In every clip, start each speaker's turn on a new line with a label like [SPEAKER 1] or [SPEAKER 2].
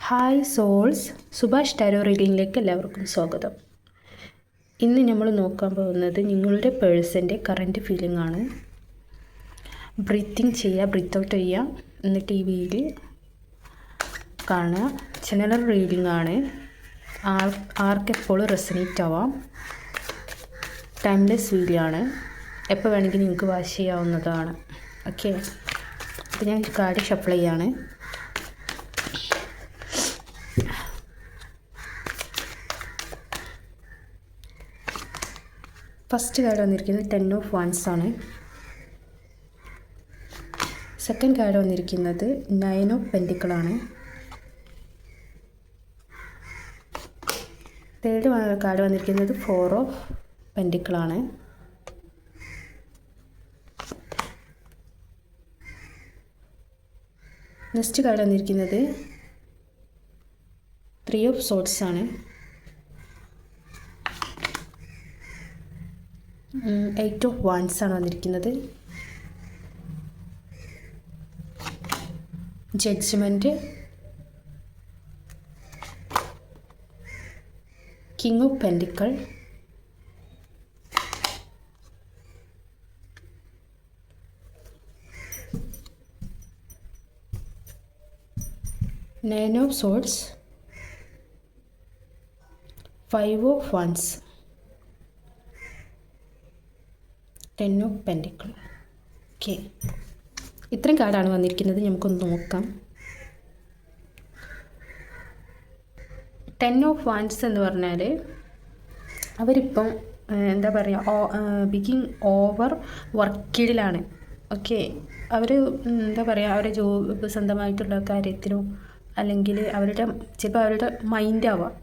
[SPEAKER 1] Hi souls, Subhash tarot റീഡിങ്ങിലേക്ക് എല്ലാവർക്കും സ്വാഗതം. ഇന്ന് നമ്മൾ നോക്കാൻ പോകുന്നത് നിങ്ങളുടെ പേഴ്സൻ്റെ കറൻറ്റ് ഫീലിംഗ് ആണ്. ബ്രീത്തിങ് ചെയ്യുക, ബ്രീത്ത് ഔട്ട് ചെയ്യുക, എന്നിട്ട് ഈ വീഡിയോ കാണുക. ജനറൽ റീഡിംഗ് ആണ്, ആർക്കെപ്പോഴും റെസനേറ്റ് ആവാം. ടൈംലെസ് വീഡിയോ ആണ്, എപ്പോൾ വേണമെങ്കിൽ നിങ്ങൾക്ക് വാച്ച് ചെയ്യാവുന്നതാണ്. ഓക്കെ, അപ്പോൾ ഞാൻ കാർഡ് ഷഫിൾ ചെയ്യാണ്. ഫസ്റ്റ് കാർഡ് വന്നിരിക്കുന്നത് 10 ഓഫ് വാൻസ് ആണ്. സെക്കൻഡ് കാർഡ് വന്നിരിക്കുന്നത് 9 ഓഫ് പെൻറ്റിക്കിൾ ആണ്. തേർഡ് കാർഡ് വന്നിരിക്കുന്നത് 4 ഓഫ് പെൻറ്റിക്കിൾ ആണ്. നെക്സ്റ്റ് കാർഡ് വന്നിരിക്കുന്നത് 3 ഓഫ് സോർഡ്സ് ആണ്. 8 ഓഫ് വാൻസ് ആണ് വന്നിരിക്കുന്നത്. Judgement, king of pentacle, nine of swords, 5 of wands, 10 of pentacle. Okay, ഇത്രയും കാർഡാണ് വന്നിരിക്കുന്നത്. നമുക്കൊന്ന് നോക്കാം. 10 ഓഫ് വാൻസ് എന്ന് പറഞ്ഞാൽ അവരിപ്പം എന്താ പറയുക, ബിഗിങ് ഓവർ വർക്കിലാണ്. ഓക്കെ, അവർ എന്താ പറയുക, അവരുടെ ജോബ് സ്വന്തമായിട്ടുള്ള കാര്യത്തിനോ അല്ലെങ്കിൽ ചിലപ്പോൾ അവരുടെ മൈൻഡാവാം.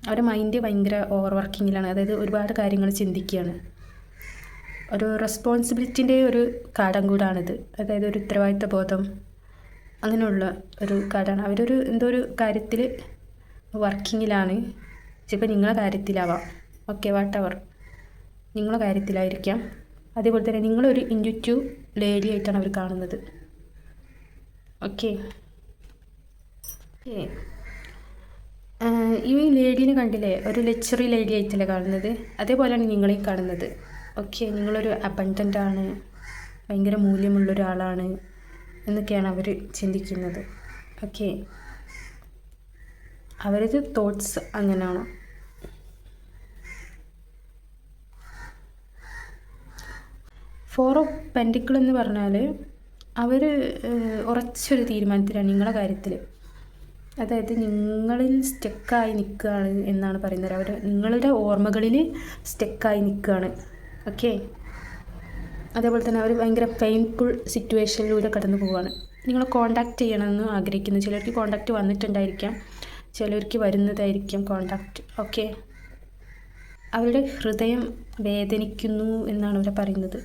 [SPEAKER 1] അവരുടെ മൈൻഡ് ഭയങ്കര ഓവർ വർക്കിങ്ങിലാണ്. അതായത് ഒരുപാട് കാര്യങ്ങൾ ചിന്തിക്കുകയാണ്. ഒരു റെസ്പോൺസിബിലിറ്റിൻ്റെ ഒരു കാർഡും കൂടാണിത്. അതായത് ഒരു ഉത്തരവാദിത്ത ബോധം, അങ്ങനെയുള്ള ഒരു കാർഡാണ്. അവരൊരു എന്തോ ഒരു കാര്യത്തിൽ വർക്കിങ്ങിലാണ്. ചിലപ്പോൾ നിങ്ങളുടെ കാര്യത്തിലാവാം. ഓക്കെ, വാട്ടെവർ, നിങ്ങളുടെ കാര്യത്തിലായിരിക്കാം. അതേപോലെ തന്നെ നിങ്ങളൊരു ഇൻഡ്യൂറ്റീവ് ലേഡി ആയിട്ടാണ് അവർ കാണുന്നത്. ഓക്കെ, ഈ ലേഡീനെ കണ്ടില്ലേ, ഒരു ലക്ഷറി ലേഡി ആയിട്ടല്ലേ കാണുന്നത്. അതേപോലെയാണ് നിങ്ങളെയും കാണുന്നത്. ഓക്കെ, നിങ്ങളൊരു അബണ്ടൻ്റ് ആണ്, ഭയങ്കര മൂല്യമുള്ളൊരാളാണ് എന്നൊക്കെയാണ് അവർ ചിന്തിക്കുന്നത്. ഓക്കെ, അവരത് തോട്ട്സ് അങ്ങനെയാണ്. ഫോർ ഓഫ് പെൻറ്റിക്കിൾ എന്ന് പറഞ്ഞാൽ അവർ ഉറച്ചൊരു തീരുമാനത്തിലാണ് നിങ്ങളുടെ കാര്യത്തിൽ. അതായത് നിങ്ങളിൽ സ്റ്റക്കായി നിൽക്കുകയാണ് എന്നാണ് പറയുന്നത്. അവർ നിങ്ങളുടെ ഓർമ്മകളിൽ സ്റ്റക്കായി നിൽക്കുകയാണ്. ഓക്കെ, അതേപോലെ തന്നെ അവർ ഭയങ്കര പെയിൻഫുൾ സിറ്റുവേഷനിലൂടെ കടന്നു പോവുകയാണ്. നിങ്ങളെ കോണ്ടാക്റ്റ് ചെയ്യണമെന്ന് ആഗ്രഹിക്കുന്നു. ചിലർക്ക് കോണ്ടാക്റ്റ് വന്നിട്ടുണ്ടായിരിക്കാം, ചിലർക്ക് വരുന്നതായിരിക്കാം കോണ്ടാക്റ്റ്. ഓക്കെ, അവരുടെ ഹൃദയം വേദനിക്കുന്നു എന്നാണ് അവർ പറയുന്നത്.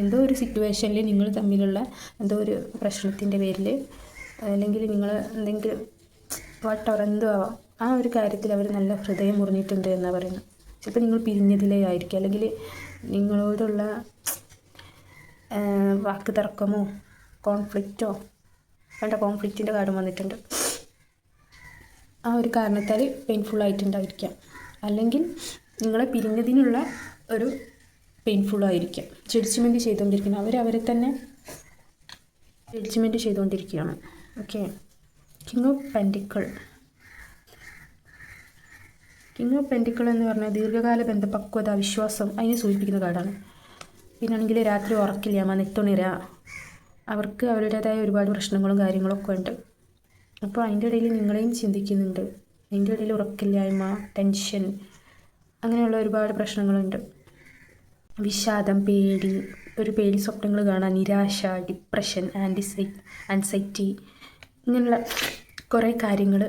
[SPEAKER 1] എന്തോ ഒരു സിറ്റുവേഷനിൽ നിങ്ങൾ തമ്മിലുള്ള എന്തോ ഒരു പ്രശ്നത്തിൻ്റെ പേരിൽ, അല്ലെങ്കിൽ നിങ്ങൾ എന്തെങ്കിലും വാട്ടെവർ എന്തോ ആവാം, ആ ഒരു കാര്യത്തിൽ അവർ നല്ല ഹൃദയം മുറിഞ്ഞിട്ടുണ്ട് എന്നാണ് പറയുന്നത്. ചിലപ്പോൾ നിങ്ങൾ പിരിഞ്ഞതിലേ ആയിരിക്കും, അല്ലെങ്കിൽ നിങ്ങളോടുള്ള വാക്ക് തർക്കമോ കോൺഫ്ലിക്റ്റോ, കോൺഫ്ലിക്റ്റിൻ്റെ കാര്യം വന്നിട്ടുണ്ട്. ആ ഒരു കാരണത്താൽ പെയിൻഫുള്ളായിട്ടുണ്ടായിരിക്കാം, അല്ലെങ്കിൽ നിങ്ങളെ പിരിഞ്ഞതിനുള്ള ഒരു പെയിൻഫുള്ളായിരിക്കാം. ജഡ്ജ്മെൻറ്റ് ചെയ്തുകൊണ്ടിരിക്കണം. അവരെ തന്നെ ജഡ്ജ്മെൻറ്റ് ചെയ്തുകൊണ്ടിരിക്കുകയാണ്. Okay, king of pentacle. King of pentacle എന്ന് പറഞ്ഞാൽ ദീർഘകാല ബന്ധ, പക്വത, വിശ്വാസം, അതിനെ സൂചിപ്പിക്കുന്ന കാർഡാണ്. പിന്നാണെങ്കിൽ രാത്രി ഉറക്കില്ല, നെത്തുണിര, അവർക്ക് അവരുടേതായ ഒരുപാട് പ്രശ്നങ്ങളും കാര്യങ്ങളൊക്കെ ഉണ്ട്. അപ്പോൾ അതിൻ്റെ ഇടയിൽ നിങ്ങളെയും ചിന്തിക്കുന്നുണ്ട്. അതിൻ്റെ ഇടയിൽ ഉറക്കില്ലായ്മ, ടെൻഷൻ, അങ്ങനെയുള്ള ഒരുപാട് പ്രശ്നങ്ങളുണ്ട്. വിഷാദം, പേടി സ്വപ്നങ്ങൾ കാണാൻ, നിരാശ, ഡിപ്രഷൻ, ആൻസൈറ്റി, ഇങ്ങനെയുള്ള കുറേ കാര്യങ്ങൾ.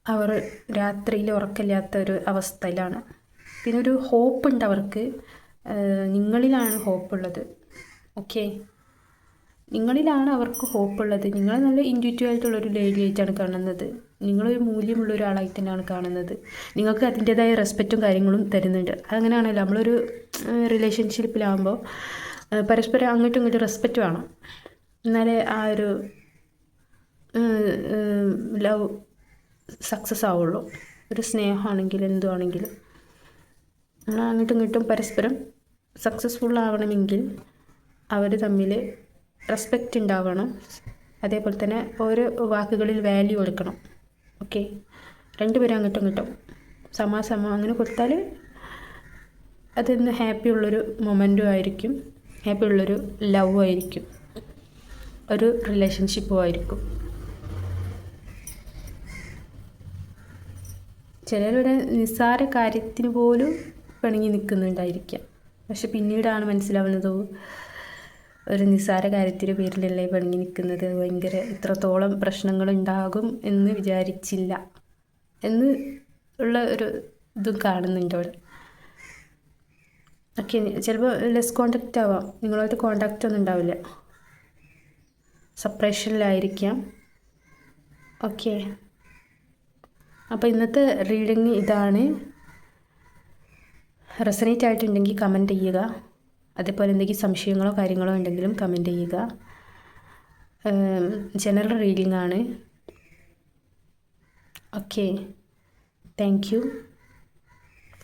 [SPEAKER 1] അവർ രാത്രിയിൽ ഉറക്കമില്ലാത്ത ഒരു അവസ്ഥയിലാണ്. പിന്നെ ഒരു ഹോപ്പുണ്ട് അവർക്ക്. നിങ്ങളിലാണ് ഹോപ്പുള്ളത്. ഓക്കെ, നിങ്ങളിലാണ് അവർക്ക് ഹോപ്പുള്ളത്. നിങ്ങൾ നല്ല ഇൻഡ്യൂറ്റീവ് ആയിട്ടുള്ളൊരു ലേഡി ആയിട്ടാണ് കാണുന്നത്. നിങ്ങളൊരു മൂല്യമുള്ള ഒരാളായിട്ട് തന്നെയാണ് കാണുന്നത്. നിങ്ങൾക്ക് അതിൻ്റേതായ റെസ്പെക്റ്റും കാര്യങ്ങളും തരുന്നുണ്ട്. അങ്ങനെയാണല്ലോ നമ്മളൊരു റിലേഷൻഷിപ്പിലാകുമ്പോൾ പരസ്പരം അങ്ങോട്ടും ഇങ്ങോട്ടും റെസ്പെക്റ്റ് വേണം. എന്നാലേ ആ ഒരു ലവ് സക്സസ് ആവുള്ളൂ. ഒരു സ്നേഹമാണെങ്കിലും എന്തുവാണെങ്കിലും നമ്മൾ അങ്ങോട്ടും ഇങ്ങോട്ടും പരസ്പരം സക്സസ്ഫുൾ ആവണമെങ്കിൽ അവർ തമ്മിൽ റെസ്പെക്റ്റ് ഉണ്ടാവണം. അതേപോലെ തന്നെ ഓരോ വാക്കുകളിൽ വാല്യൂ കൊടുക്കണം. ഓക്കെ, രണ്ടുപേരും അങ്ങോട്ടും ഇങ്ങോട്ടും സമാസമം അങ്ങനെ കൊടുത്താൽ അതിന്ന് ഹാപ്പി ഉള്ളൊരു മൊമെൻറ്റും ആയിരിക്കും, ഹാപ്പി ഉള്ളൊരു ലവ് ആയിരിക്കും, ഒരു റിലേഷൻഷിപ്പും ആയിരിക്കും. ചിലരുടെ നിസ്സാര കാര്യത്തിന് പോലും പിണങ്ങി നിൽക്കുന്നുണ്ടായിരിക്കാം. പക്ഷെ പിന്നീടാണ് മനസ്സിലാവുന്നത് ഒരു നിസ്സാര കാര്യത്തിൻ്റെ പേരിലല്ലേ പിണങ്ങി നിൽക്കുന്നത്, ഭയങ്കര ഇത്രത്തോളം പ്രശ്നങ്ങളുണ്ടാകും എന്ന് വിചാരിച്ചില്ല എന്ന് ഉള്ള ഒരു ഇതും കാണുന്നുണ്ട് അവിടെ. ഓക്കെ, ചിലപ്പോൾ ലെസ് കോണ്ടാക്റ്റ് ആവാം, നിങ്ങളുമായിട്ട് കോണ്ടാക്റ്റ് ഒന്നും ഉണ്ടാവില്ല, സെപ്പറേഷനിലായിരിക്കാം. ഓക്കെ, അപ്പോൾ ഇന്നത്തെ റീഡിങ് ഇതാണ്. റെസനേറ്റ് ആയിട്ടുണ്ടെങ്കിൽ കമൻറ്റ് ചെയ്യുക. അതേപോലെ എന്തെങ്കിലും സംശയങ്ങളോ കാര്യങ്ങളോ ഉണ്ടെങ്കിലും കമൻറ്റ് ചെയ്യുക. ജനറൽ റീഡിംഗ് ആണ്. Okay, thank you.